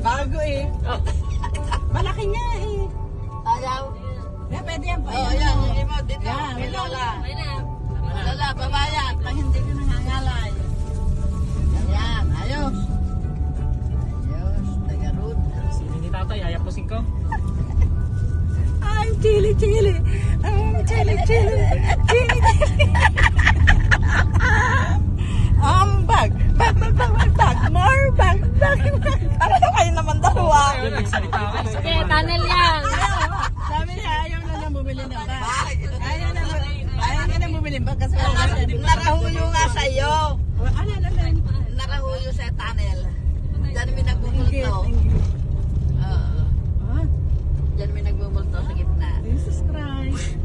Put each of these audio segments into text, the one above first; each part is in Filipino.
Bago eh. Malaki nga eh. Ayaw. Pwede yan pa. Yan. Yung iba dito. Yan. May lola. Lola, babayan. Pag hindi ka nangangalay. Yan. Ayos. Ayos. Tagarod. Sino ni tatay? Ayapusin ko. I'm chili. I'm chili. Bag. More bag. Ano na kayo naman dalawa? Ayun, nagsalita ako. Sige, tunnel yan. Sabi niya, ayaw na lang bumili ng bag. Ayaw na bumili ng bag kasi wala siya. Nakahuyo nga sa'yo. Ano? Nakahuyo sa tunnel. Diyan may nagbumulto. Diyan may nagbumulto sa gitna. Jesus Christ.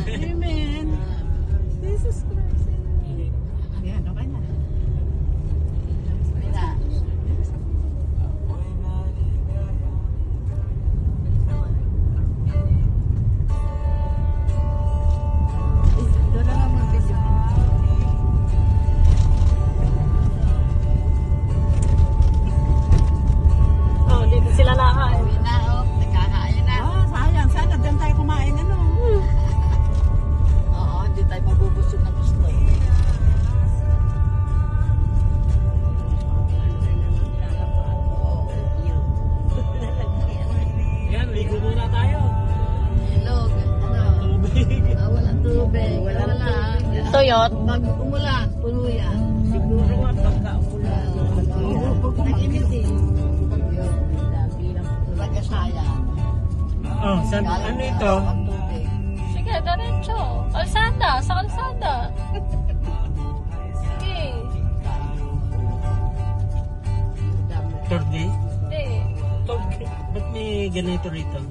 Amen. Jesus Christ. Yan, okay na. Mira. Doon na lang mag-visit. Oh, dito sila lahat. Uwi na, oh. Nagkakain na. Sayang. Sana doon tayo kumain, ano? Oo, hindi tayo mabubusog na gusto. Yan, ligo muna tayo. Ilog. Ano? Tubig. Walang tubig. Wala. Tuyot. Pag umulan, puno yan. Siguro nga pagka umulan. Nag-init eh. Nagasaya. Oh, saan? Ano ito? Ang tubig. Sige, diretso. Kalsada, sa kalsada. Sige. Turdi? Hindi. Ba't may ganito rito?